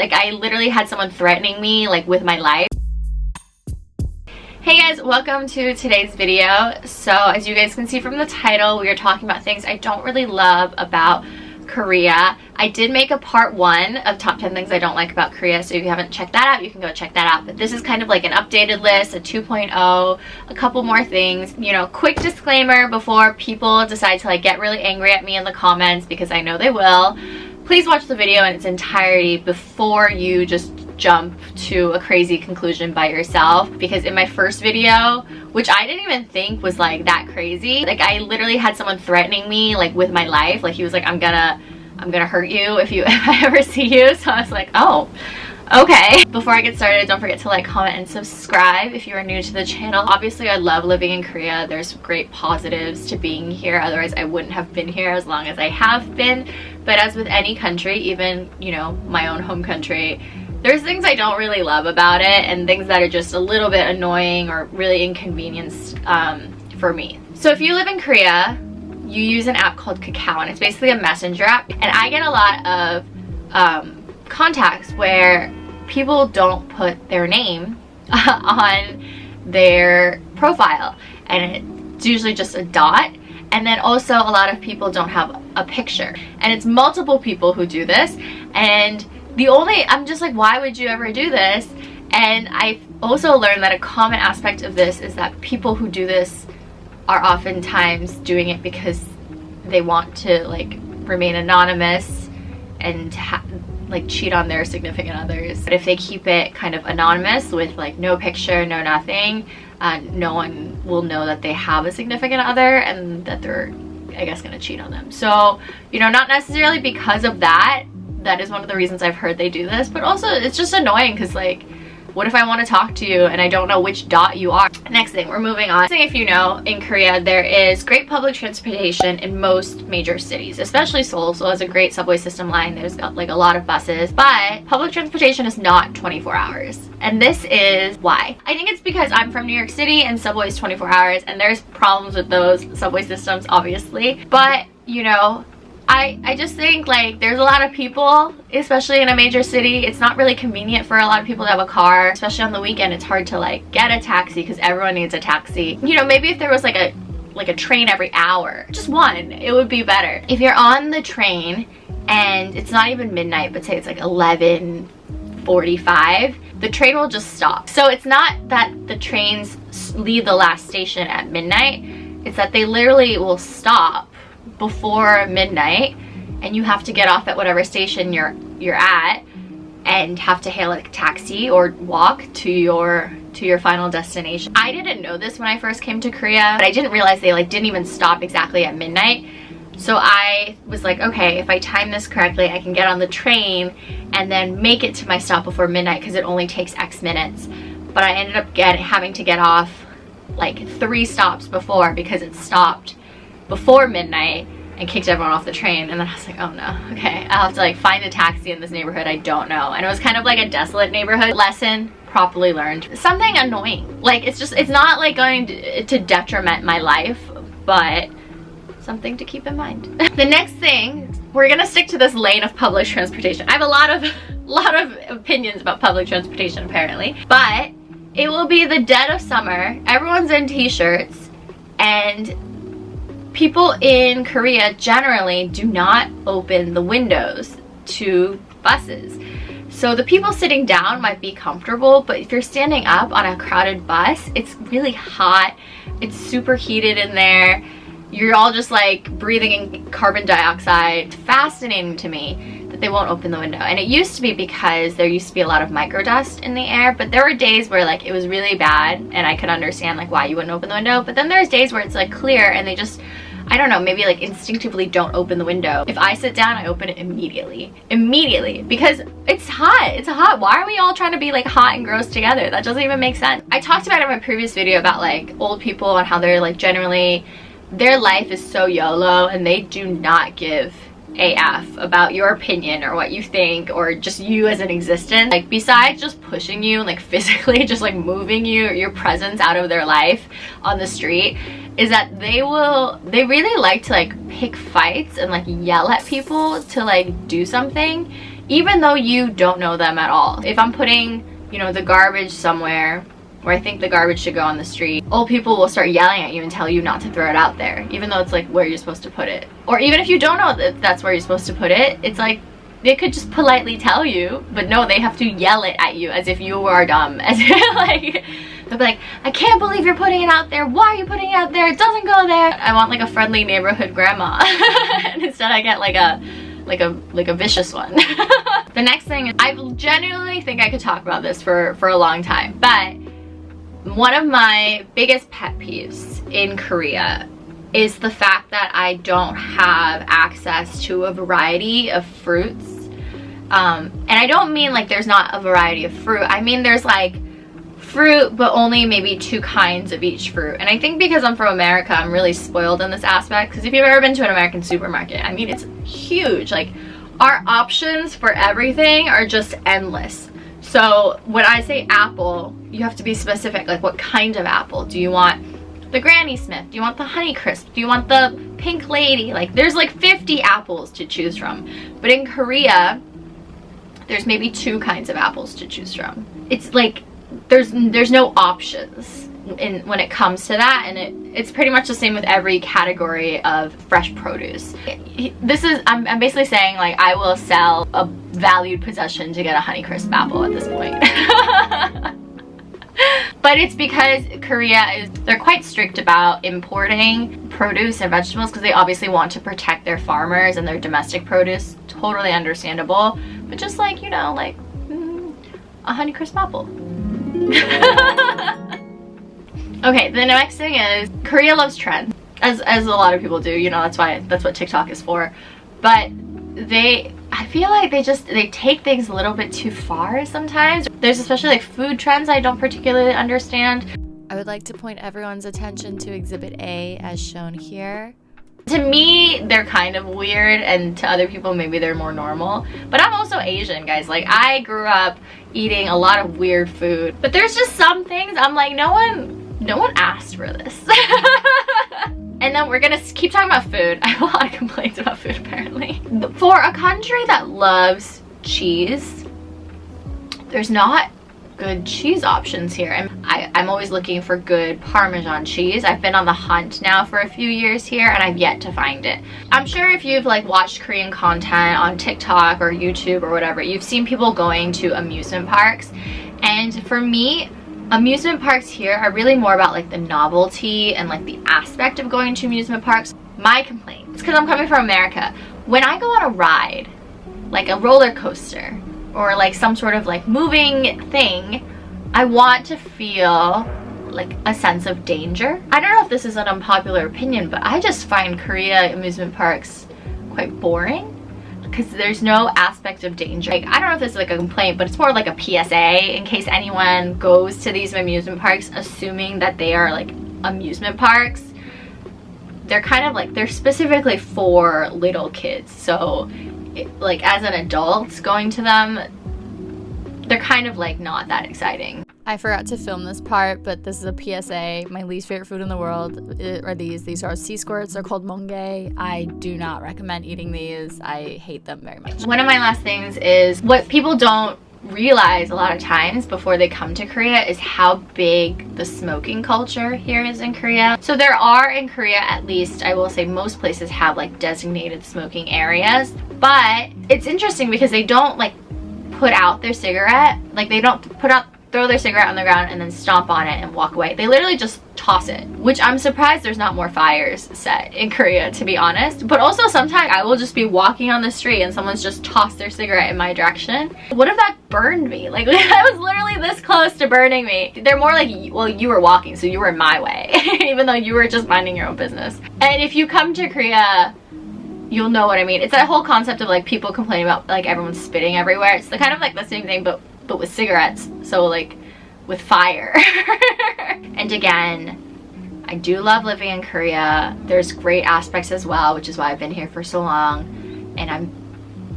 Like, I literally had someone threatening me like with my life. Hey guys, welcome to today's video. So as you guys can see from the title, we are talking about things I don't really love about Korea. I did make a part 1 of top 10 things I don't like about Korea, so if you haven't checked that out, you can go check that out. But this is kind of like an updated list, a 2.0, a couple more things. You know, quick disclaimer before people decide to like get really angry at me in the comments, because I know they will. Please watch the video in its entirety before you just jump to a crazy conclusion by yourself, because in my first video, which I didn't even think was like that crazy, like I literally had someone threatening me like with my life. Like he was like, I'm gonna hurt you if I ever see you. So I was like, oh, okay. Before I get started, don't forget to like, comment, and subscribe if you are new to the channel. Obviously, I love living in Korea. There's great positives to being here. Otherwise, I wouldn't have been here as long as I have been. But as with any country, even, you know, my own home country, there's things I don't really love about it and things that are just a little bit annoying or really inconvenienced for me. So if you live in Korea, you use an app called Kakao, and it's basically a messenger app. And I get a lot of contacts where people don't put their name on their profile, and it's usually just a dot. And then also a lot of people don't have a picture, and it's multiple people who do this. And I'm just like, why would you ever do this? And I've also learned that a common aspect of this is that people who do this are oftentimes doing it because they want to like remain anonymous and like cheat on their significant others. But if they keep it kind of anonymous with like no picture, no nothing, no one will know that they have a significant other and that they're, I guess, gonna cheat on them. So, you know, not necessarily because of that. That is one of the reasons I've heard they do this, but also it's just annoying because like, what if I want to talk to you and I don't know which dot you are? Next thing, we're moving on. If you know, in Korea there is great public transportation in most major cities, especially Seoul. Seoul has a great subway system line. There's got like a lot of buses, but public transportation is not 24 hours. And this is why. I think it's because I'm from New York City and subway is 24 hours, and there's problems with those subway systems obviously, but you know, I just think like there's a lot of people, especially in a major city. It's not really convenient for a lot of people to have a car, especially on the weekend. It's hard to like get a taxi because everyone needs a taxi. You know, maybe if there was like a train every hour, just one, it would be better. If you're on the train and it's not even midnight, but say it's like 11:45, the train will just stop. So it's not that the trains leave the last station at midnight, it's that they literally will stop before midnight, and you have to get off at whatever station you're at and have to hail a taxi or walk to your final destination. I didn't know this when I first came to Korea, but I didn't realize they like didn't even stop exactly at midnight. So I was like, okay, if I time this correctly, I can get on the train and then make it to my stop before midnight because it only takes X minutes. But I ended up having to get off like 3 stops before because it stopped before midnight and kicked everyone off the train. And then I was like, oh no, okay, I'll have to like find a taxi in this neighborhood I don't know. And it was kind of like a desolate neighborhood. Lesson properly learned. Something annoying. Like it's not like going to detriment my life, but something to keep in mind. The next thing, we're gonna stick to this lane of public transportation. I have a lot of opinions about public transportation apparently, but it will be the dead of summer. Everyone's in t-shirts, and people in Korea generally do not open the windows to buses. So the people sitting down might be comfortable, but if you're standing up on a crowded bus, it's really hot. It's super heated in there. You're all just like breathing in carbon dioxide. It's fascinating to me that they won't open the window. And it used to be because there used to be a lot of microdust in the air, but there were days where like it was really bad and I could understand like why you wouldn't open the window. But then there's days where it's like clear and they just, I don't know, maybe like instinctively don't open the window. If I sit down, I open it immediately because it's hot. It's hot. Why are we all trying to be like hot and gross together? That doesn't even make sense. I talked about it in my previous video about like old people and how they're like generally, their life is so YOLO and they do not give AF about your opinion or what you think or just you as an existence. Like besides just pushing you, like physically just like moving your presence out of their life on the street, is that they really like to like pick fights and like yell at people to like do something, even though you don't know them at all. If I'm putting, you know, the garbage somewhere where I think the garbage should go on the street, old people will start yelling at you and tell you not to throw it out there, even though it's like where you're supposed to put it. Or even if you don't know that that's where you're supposed to put it, it's like they could just politely tell you, but no, they have to yell it at you as if you are dumb. As if, like, they'll be like, I can't believe you're putting it out there. Why are you putting it out there? It doesn't go there. I want like a friendly neighborhood grandma. And instead I get like a vicious one. The next thing is, I genuinely think I could talk about this for a long time, but one of my biggest pet peeves in Korea is the fact that I don't have access to a variety of fruits. And I don't mean like there's not a variety of fruit. I mean there's like fruit, but only maybe 2 kinds of each fruit. And I think because I'm from America, I'm really spoiled in this aspect. Because if you've ever been to an American supermarket, I mean, it's huge. Like, our options for everything are just endless. So when I say apple, you have to be specific. Like, what kind of apple? Do you want the Granny Smith? Do you want the Honeycrisp? Do you want the Pink Lady? Like, there's like 50 apples to choose from. But in Korea, there's maybe 2 kinds of apples to choose from. It's like there's no options when it comes to that, and it's pretty much the same with every category of fresh produce. I'm basically saying, like, I will sell a valued possession to get a Honeycrisp apple at this point. But it's because they're quite strict about importing produce and vegetables because they obviously want to protect their farmers and their domestic produce. Totally understandable. But just like, you know, like a Honeycrisp apple. Okay, the next thing is Korea loves trends, as a lot of people do, you know, that's what TikTok is for. But I feel like they take things a little bit too far sometimes. There's especially like food trends I don't particularly understand. I would like to point everyone's attention to Exhibit A as shown here. To me, they're kind of weird, and to other people, maybe they're more normal. But I'm also Asian, guys. Like, I grew up eating a lot of weird food. But there's just some things I'm like, no one asked for this. And then we're gonna keep talking about food. I have a lot of complaints about food, apparently. For a country that loves cheese, there's not good cheese options here. I'm always looking for good Parmesan cheese. I've been on the hunt now for a few years here, and I've yet to find it. I'm sure if you've like watched Korean content on TikTok or YouTube or whatever, you've seen people going to amusement parks. And for me, amusement parks here are really more about like the novelty and like the aspect of going to amusement parks. My complaint, it's because I'm coming from America. When I go on a ride, like a roller coaster or like some sort of like moving thing, I want to feel like a sense of danger. I don't know if this is an unpopular opinion, but I just find Korea amusement parks quite boring because there's no aspect of danger. Like, I don't know if this is like a complaint, but it's more like a PSA in case anyone goes to these amusement parks assuming that they are like amusement parks. They're kind of like, they're specifically for little kids. So like as an adult going to them, they're kind of like not that exciting. I forgot to film this part, but this is a PSA. My least favorite food in the world are these. These are sea squirts. They're called monge. I do not recommend eating these. I hate them very much. One of my last things is what people don't realize a lot of times before they come to Korea is how big the smoking culture here is in Korea. So there are in Korea, at least I will say most places have like designated smoking areas, but it's interesting because they don't like put out their cigarette, like they don't throw their cigarette on the ground and then stomp on it and walk away. They literally just toss it, which I'm surprised there's not more fires set in Korea, to be honest. But also sometimes I will just be walking on the street and someone's just tossed their cigarette in my direction. What if that burned me? Like, I was literally this close to burning me. They're more like, well, you were walking, so you were in my way, even though you were just minding your own business. And if you come to Korea, you'll know what I mean. It's that whole concept of like people complaining about like everyone's spitting everywhere. It's kind of like the same thing, but with cigarettes, so like with fire. And again, I do love living in Korea. There's great aspects as well, which is why I've been here for so long, and I'm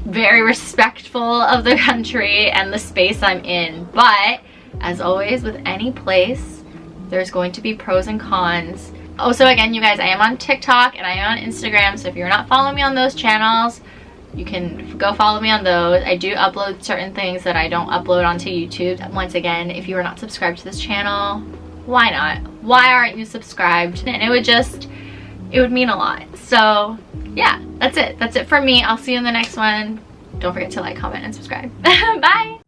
very respectful of the country and the space I'm in. But as always with any place, there's going to be pros and cons. Also, again, you guys, I am on TikTok and I am on Instagram, so if you're not following me on those channels, You can go follow me on those. I do upload certain things that I don't upload onto YouTube. Once again, if you are not subscribed to this channel, why not? Why aren't you subscribed? And it would mean a lot. So yeah, that's it for me. I'll see you in the next one. Don't forget to like, comment, and subscribe. Bye.